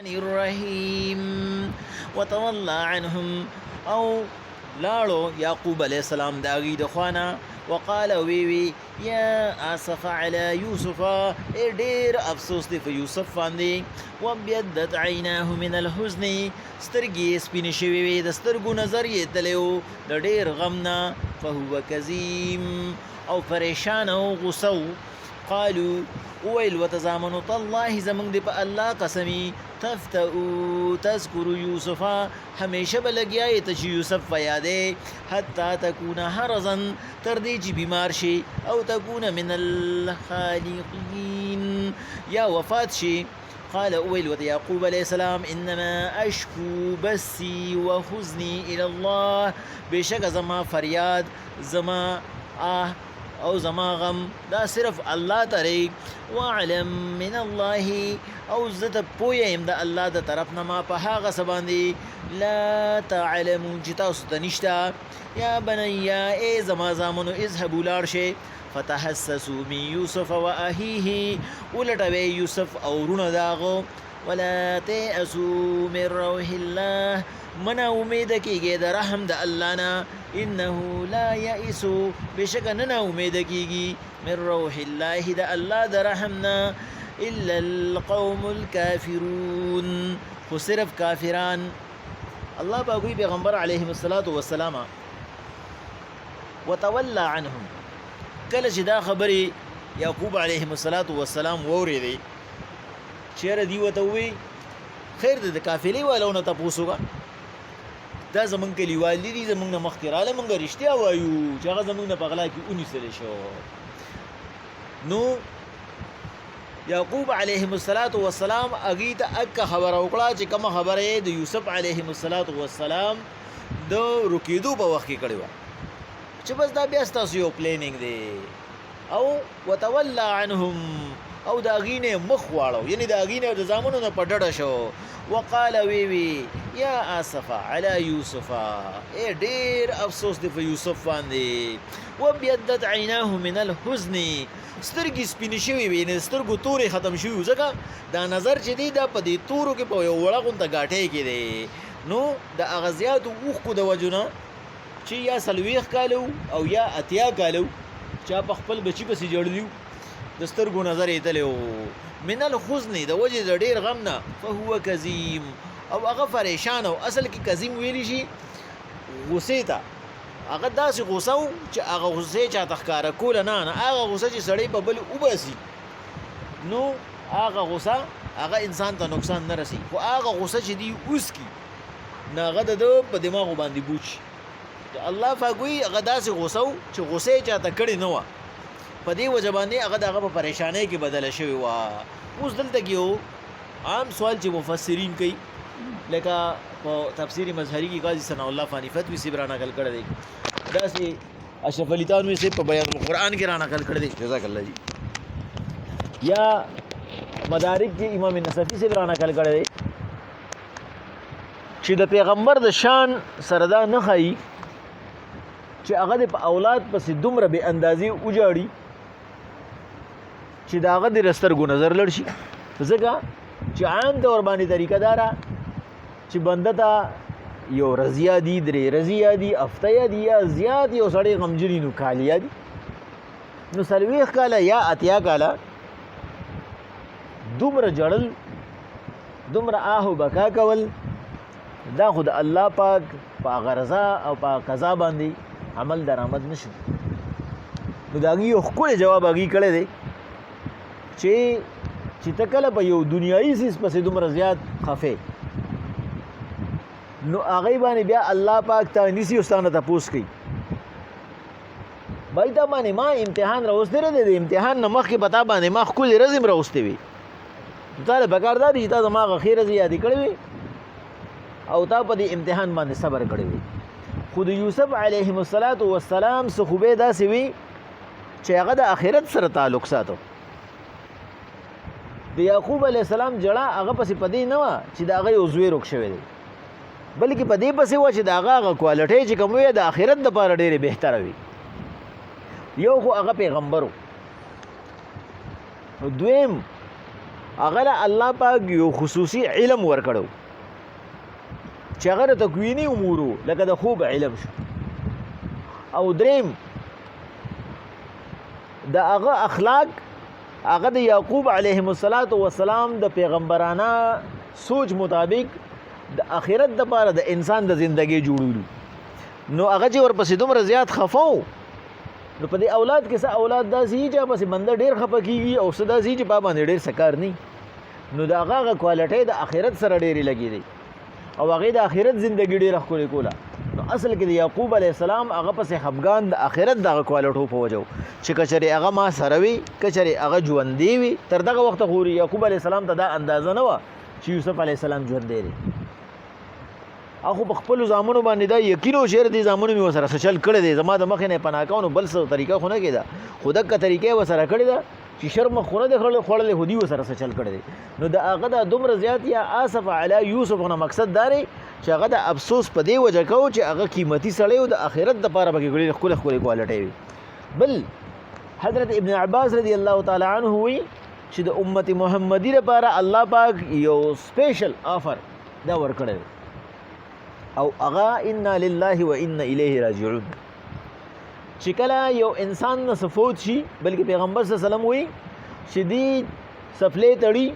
الرحیم وتولى عنهم او لاړو یعقوب علیہ السلام د هغوی د خوانا وقال وی یا اسف علی یوسف ډیر افسوس دی په یوسف باندې وبیضت عیناه من الحزن سترګې سپینې شوې وې د سترګو نظر یې تلو د ډیر غم نه فهو کظیم او پریشان او غصو قالوا ويل وتزامنوا تالله زمن دی په الله قسمی تفتؤ تذكر يوسف همیشه بلګیای ته چې یوسف یادې حتی تكون هرزا تر دې چې بیمار شي او تكون من الخالقين یا وفات شي قال اويل ويعقوب عليه السلام انما اشكو بثي وحزني الى الله بشک زما فریاد زما او زما غم دا صرف الله تری وعلم من الله او زت پویم دا الله د طرف نه ما په هغه سباندی لا تعلم جتا استنشتا یا بنیا ای زما زامنو اذهبوا لارشه فتحسسوا من يوسف واخيه ولټوي یوسف او رونه داغو ولا تيأسوا من روح الله من امید کیږي د رحم د الله نه انه لا يئس بشک نه امید کیږي من روح الله د الله د رحم نه الا القوم الكافرون خو صرف کافران الله باغوی پیغمبر علیه الصلاۃ والسلام وتولى عنهم کله چې دا خبري یعقوب علیه الصلاۃ والسلام وریدي چیرې دی وته وی خیر د کافلې والونه تاسو کا دا زمون کلیوال دي زمون نه مختراله مونږ رښتیا وایو چې هغه زمون نه پغلا کې اونې سره شو نو یعقوب علیه الصلاۃ والسلام اگې ته اک خبر وکړه چې کوم خبره د یوسف علیه الصلاۃ والسلام د رکیدو په وخت کې کړی و چې بس دا بیا تاسو یو پلانینګ دی او وتولى عنهم او دا غینه مخ واړو یعنی دا غینه د زامنو نه پټړه شو وقال وی یا اسف علی یوسف ای ډیر افسوس دی په یوسف باندې وبیضت عیناه من الحزن سترګې سپینې شوې وې نه سترګو تورې ختم شوې ځکه دا نظر چې دی دا په دې تورو کې په یو وړه غونته غاټې کې دی نو د اغزیات اوخ د وجونه چې یا سلويخ کالو او یا اتیا کالو چا په خپل بچی پسې جوړلیو د سترګو نظر یې تلو من الحزن د وجه د ډیر غم نه فهو کظیم او هغه پریشان او اصل کې کظیم ویلی شي غصه ته هغه داسې غصه چې هغه غصه چا تخکاره کول نه هغه غصه چې سړی په بل وباسي نو هغه غصه هغه انسان ته نقصان نه رسي خو هغه غصه چې دی اوس کی ناغه د په دماغ باندې بوچ الله فاګوي هغه داسې غصه چې غصه چا ته کړی نه و په دې وجه باندې هغه دغه په پریشانۍ کې بدل شوی و اوس دلته کېو عام سوال چې مفسرین کوي لکه په تفسیر مظهری کې قاضي ثنا الله فانی فتوی سی برا نقل کړی دی دا سي اشرف علی تانوی سے په بیان القرآن کې را نقل کړی دی جزاک الله جی یا مدارک کې امام نصفی سے برا نقل کړی دی چې د پیغمبر د شان سره دا نه خایي چې هغه په اولاد پسې دومره به اندازې وجاړي چې داغه د رسترګو نظر لړ شي ځکه چې عام طور باندې طریقه دارا چې بنده ته یو رضیا دي درې رضیا دي افتیا دي یا زیات یو سړی غمجنی نو کالیا دي نو سلويخ کاله یا اتیا کاله دومره جړل دومره آهو بکا کول دا خود الله پاک په غرضا او په قضا باندې عمل درآمد نشو نو دا یو خپل جواب اگې کړی دی چې تکله په یو دنیایي سیس پسې دومره زیات خفه نو هغه باندې بیا الله پاک ته نسی واستانه تاسو کوي بای دا باندې ما امتحان راوستره دی امتحان نه مخکې پتا باندې ما خپل رزم راوستي وي دا بګاردار چې دا ما غخیره زیادې کړې وي او تا په دې امتحان باندې صبر کړی وي خود یوسف علیه السلام څخه خو به داسې وي چې هغه د آخرت سره تعلق ساتو د یعقوب علیه السلام جړه هغه پسې پدې نه و چې دا هغه یو زوی روک شوی دی بلکې پدې پسې و چې دا هغه کوالټي چې کوم وي د آخرت لپاره ډېره بهتره وي یو خو هغه پیغمبرو دویم هغه له الله پاک یو خصوصي علم ورکړو چې هغه د تکویني امورو لکه د خوب علم شو. او دریم د هغه اخلاق هغه د یعقوب علیه السلام د پیغمبرانه سوچ مطابق د آخرت دپاره د انسان د زندګۍ جوړولو. نو هغه چې ورپسې دومره زیات خفه و، نو په دې اولاد کې څه اولاد داسې وي چې پسې بنده ډېر خفه کېږي او څه داسې چې په باندې ډېر څه کار نه وي. نو د هغه کوالټۍ د آخرت سره ډېرې لګېدې او هغې د آخرت زندګي ډېره ښکلې کوله. نو اصل کې د یعقوب علیه السلام هغه پسې خفګان د آخرت دغه کوالټو په وجه و چې که چېرې هغه ما سره وي، که چېرې هغه ژوندی وي. تر دغه وخته خو یعقوب علیه السلام ته دا اندازه نه وه چې یوسف علیه السلام ژوندی دی. اخو په خپلو زامنو باندې دا یقین و چې دې زامنو مې ورسره څه چل کړی دی، زما د مخې نه یې پناه کوو، نو بل څه طریقه خو نه کېده، خو دقه طریقه یې ورسره کړې ده چې شرم خو نه دی خوړلی، خو دي ورسره څه چل کړی دی. نو د هغه دا دومره زیات یا آسف علی یوسف نه مقصد دا دی چې هغه د افسوس په دې وجه کوو چې هغه قیمتي سړی و، د آخرت دپاره پکې ډېرې ښکلې ښکلې کوالټۍ وي. بل حضرت ابن عباس رضی الله تعالی عنه وایي چې د امت محمدي لپاره الله پاک یو سپیشل آفر دا ورکړی دی او هغه انا لله و انا الیه راجعون. چې کله یو انسان نه فوت شي، بلکې پیغمبر صلی الله علیه وسلم وایي چې دې سفلې تړي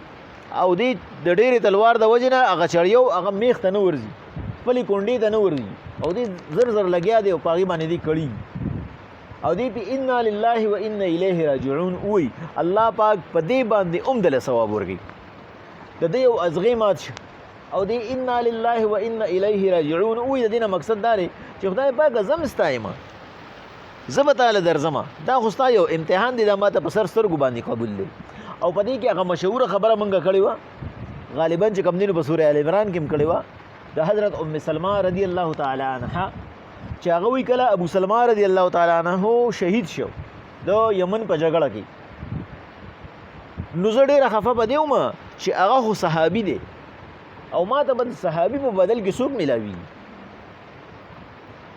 او دې د ډېرې تلوار د وجې نه هغه چړیو هغه میخ ته نه ورځي، خپلې کونډې ته نه ورځي او دې زر زر لګیا دی او په هغې باندې دې کړي او دې په انا لله و انا الیه راجعون وایي. الله پاک په دې باندې دله ثواب ورکوي. د دې یو ازغې مات شه او دې انا لله و انا الیه راجعون وایي. د دې نه مقصد دا دی چې خدای پاکه زه م ستایمه، زه به تاله درځمه، دا خو ستا یو امتحان دی، دا ما ته په سر سترګو باندې قبول دی. او په دې کې هغه مشهوره خبره مونږ کړې وه، غالبا چې کوم دینو په سوره ال عمران کې هم کړې وه، د حضرت ام سلمہ رضی الله تعالی عنها چې هغه وایي کله ابو سلمہ رضی الله تعالی عنه شهید شو د یمن په جګړه کې، نو زه ډېره خفه په دې ومه چې هغه خو صحابي دی او ما ته به د صحابي په بدل کې څوک میلاوي.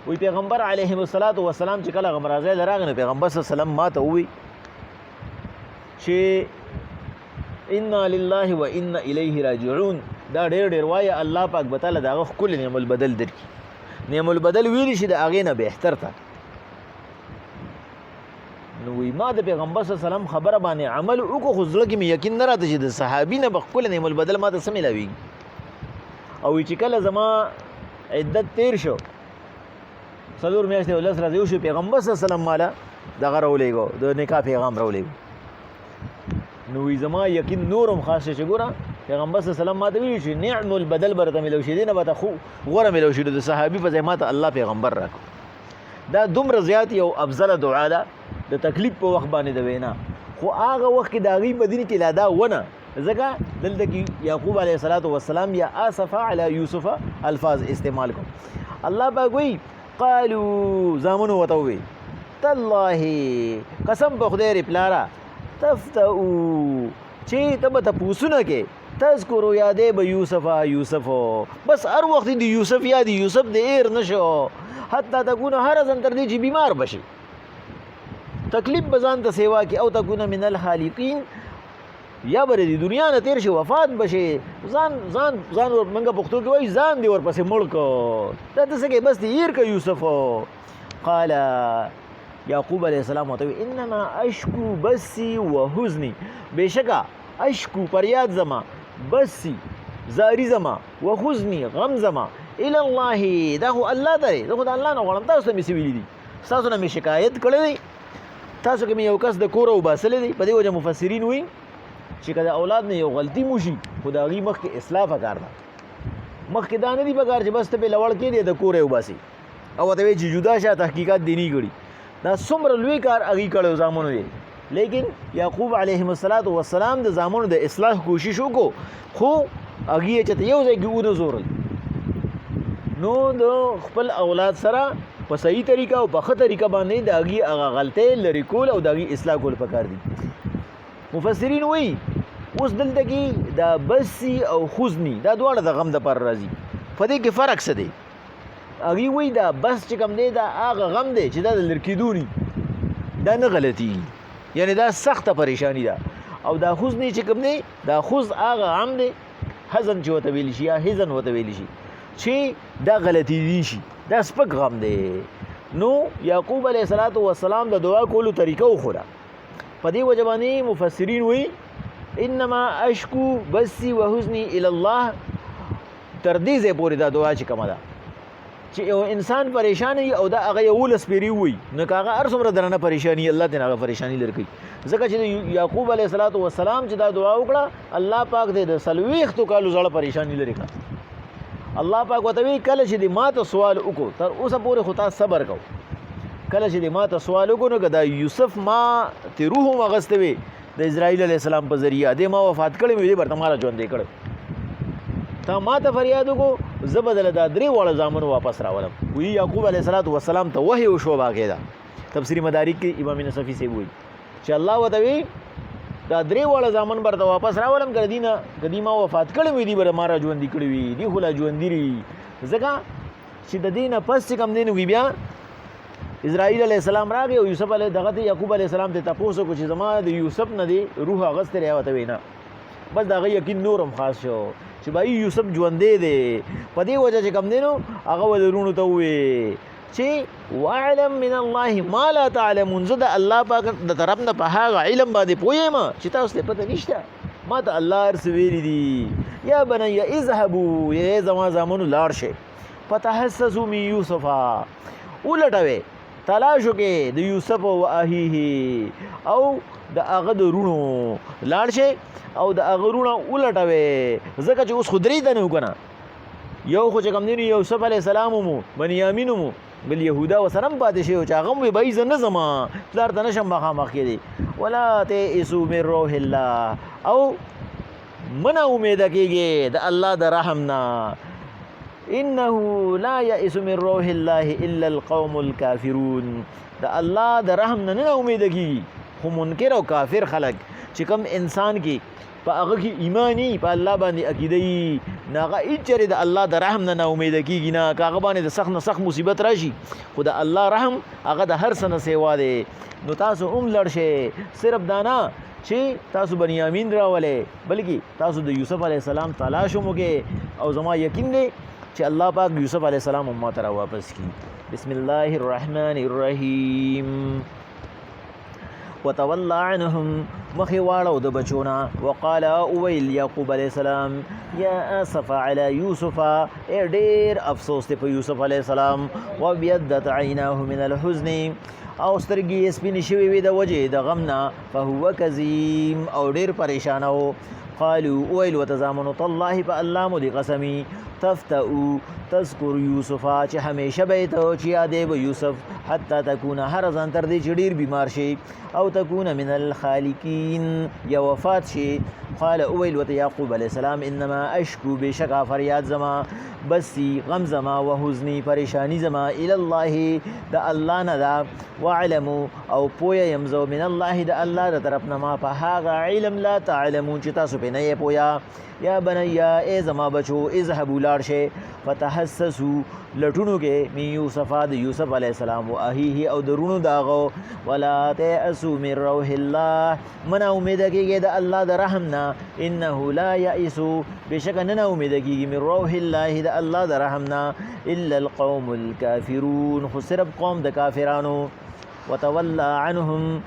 وی پیغمبر علیه السلام چې کله هغه مرازی له راغی نو پیغمبر صلی الله علیه وسلم ما ته ووایي چې انا لله و انا الیه راجعون. دا ډېر وایه الله پاک به تعالی د هغه ښکلی نعم البدل درکړي. نعم البدل ویلی شي د هغې نه بهتر ته. نو وی ما د پیغمبر صلی الله علیه وسلم خبره باندې عمل وکړو، خو زړه کې مې یقین نه راته چې د صحابي نه به ښکلی نعم البدل ما ته څه میلاویږي. او چې کله زما عدت تیر شو، 4 میاشتې او 10 ورځې وشو، پیغمبر صلی الله علیه وسلم ماله دغه راولېږو، د نکاح پیغام راولېږو. نو وی زما یقین نورم خاص چې ګوره پیغمبر صلی الله علیه وسلم ما ته ویلي چې نعم البدل به راته میلاو شي، دې نه به ته خو غوره میلاو شي، د صحابي په ځای ما ته الله پیغمبر راکړو. دا دومره زیات یو افضله دعا ده د تکلیف په وخت باندې د وینا. خو هغه وخت کې د هغې په دین کې لا دا ونه، ځکه دلته کې یعقوب علیه السلام یا آسف علی یوسف الفاظ استعمال کړو. الله پاک وایي قالو زامنو ورته ووایي تالله قسم په خدای ری پلاره تفتؤ چې ته به تپوسونه کې تذکرو یادې به یوسف بس هر وخت د یوسف یاد یوسف د ایر نشو حتی تکونه هر ځن تر دې چې بیمار بشي، تکلیف به ځان ته سیوا کې، او تکونه من الخالقین یا به د دنیا نه تیر شي وفات بشي، ځان منګه پښتو کې وایي ځان دې ورپسې مړ کو، ته داسې کې بس دې ایر که یوسف. قال یعقوب علیه السلام ورته وایي انما اشکو بسی و حزنی، بېشکه اشکو پریاد زما، بسی زاری زما، و حزنی غم زما الی الله، دا خو الله ته دی، زه خو د الله نه غواړم. تاسو ته مې څه ویلي دي؟ ستاسو نه مې شکایت کړی دی، تاسو کې مې یو کس د کوره وباسلی دی. په دې وجه مفسرین وایي چې که د اولاد نه یو غلطي وشي خو د هغې مخکې اصلاح پکار ده، مخکې دا نه دي پکار چې بس ته پې لوړ کېدې د کوره یې وباسي او ورته وایي چې جدا شه تحقیقات دې نه کړي. دا څومره لوی کار هغې کړی زامنو دی، لیکن یعقوب علیه السلام د زامنو د اصلاح کوشش وکړو، خو هغې یې چېرته یو ځای کې ونه زورل. نو د خپل اولاد سره په صحیح طریقه او په ښه طریقه باندې د هغې هغه غلطۍ لرې کول او د هغې اصلاح کول پکار دي. مفسرین وایي اوس دلته کې دا بسی او حزني دا دواړه د غم دپاره راځي، په دې کې فرق څه دی؟ هغې وایي دا بس چې کوم دی دا هغه غم دی چې دا د لرې کېدو ني، دا نه غلطي، یعنی دا سخته پریشانی ده. او دا حزن چې کوم دی دا خز هغه عام دی حزن چې وته ویل شي یا حزن وته ویل شي چې دا غلطی دي شي دا سپک غم دی. نو یعقوب علیه السلام د دعا کولو طریقه وخوره. په دې وجه باندې مفسرین وایي انما اشکو بسی وحزنی الی الله، تر دې ځای پورې دا دعا چې کومه ده چې یو انسان پریشان وي او دا هغه یولس پیری وي نو هغه هر څومره درنه پریشانی الله دې هغه پریشانی لري کوي. ځکه چې یعقوب علیه السلام چې دا دعا وکړه الله پاک دې د سلويختو کالو زړه پریشانی لري کړه. الله پاک وته وی کله چې دې ماته سوال وکړو تر اوسه پورې خو تاسو صبر کو، کله چې دې ماته سوال وکړو نو دا یوسف ما ته روح مغستوي د اسرائیل علیه السلام په ذریعہ دې ما وفات کړی مې دې برته مال ژوند کړ تا ما ته فریاد وکړو زبدل دا درې وړ زامن واپس راولم. وی یعقوب علیه السلام ته وحی وشو باقاعده تفسیر مدارک کې امام نصفی سے وی چې الله وته وی دا درې وړ زامن برته واپس راولم کړ دینه کدی ما وفات کړی مې دې بر ما را ژوند کړی وی دی خلا ژوند دی ځکه چې د دینه پس کم دین وی بیا اسرائیل علیه السلام راغی او یوسف علیه دغه یعقوب علیه السلام ته تاسو کو چې زما د یوسف نه دی روح غست لري وته وینا بس دا یقین نورم خاص شو چې بای یوسف ژوندې دی. په دې وجه چې کم دینو هغه ولرونو ته وی چې وعلم من الله ما لا تعلمون، زه د الله پاک د طرف نه په هغه علم باندې پوهیم چې تاسو ته پته نشته، ما ته الله ارس ویلی دي. یا بني اذهبوا یا زما زامنو لاړ شئ فتحسسوا من یوسف، ولټوي تلاش وکړئ د یوسف او اخیه او د هغه د رونو لاړ شئ او د هغه رونه ولټوي ځکه چې اوس خو درې دنه وکنه یو خو چې کوم دی یوسف علیه السلام مو بنیامین مو بل یهودا وسلم پاتې شي او چې هغه وي بای زنه زما پلار ته نشم مخامخ کېدی. ولا تئسوا من روح الله، او منا امید کېږي د الله د رحم نه، انه لا یئس من روح الله الا القوم الكافرون، د الله د رحم نه نه امید کېږي خو منکر او کافر خلق چې کوم انسان کې په هغه کې ایمانی په الله باندې عقیده نه هغه اچره د الله د رحم نه امید کېږي نه هغه باندې د سخت نه سخت مصیبت راشي خو د الله رحم هغه د هر څه نه سیوا دی. نو تاسو لړ شئ صرف دانا چې تاسو بنیامین راولې بلکې تاسو د یوسف علیه السلام تلاش وکړئ او زما یقین دی چې الله پاک یوسف علیه السلام ما ته واپس کی. بسم الله الرحمن الرحیم. وتولى عنهم مخي واړو د بچونا وقال اويل یعقوب علیہ السلام یا اسف علی یوسف، ډیر افسوس ته په یوسف علیہ السلام، وبيدت عیناه من الحزن، او سترګې سپینې شوې وې د وجه د غم نه، فهو کظیم او ډیر پریشان و. قالوا اويل وتزامنوا تالله فالله مدي قسمی تفتؤ تذكر یوسف چې همیشه به ته چې یادې به یوسف حتی تكون هر ځان تر دې چې ډیر بیمار شي او تكون من الخالقین یا وفات شي. قال اويل وت یعقوب علیہ السلام انما اشکو بشکا فریاد زما بسی غم زما وحزنی پریشانی زما الی الله د الله نه دا، واعلم او پویا یمزو من الله د الله د طرف نه ما په هغه علم لا تعلمون چې تاسو په نه پویا. یا بنیا ای زما بچو اذهبوا لاړ شئ فتحسسوا لټونو کې من یوسف د یوسف علیہ السلام او اخیه او درونو داغو، ولا تئسوا من روح الله من امید کېږي د الله د رحم نه، انه لا یئس بشک نه امید کېږي من روح الله د الله د رحم نه الا القوم الكافرون خو صرف قوم د کافرانو. وتولى عنهم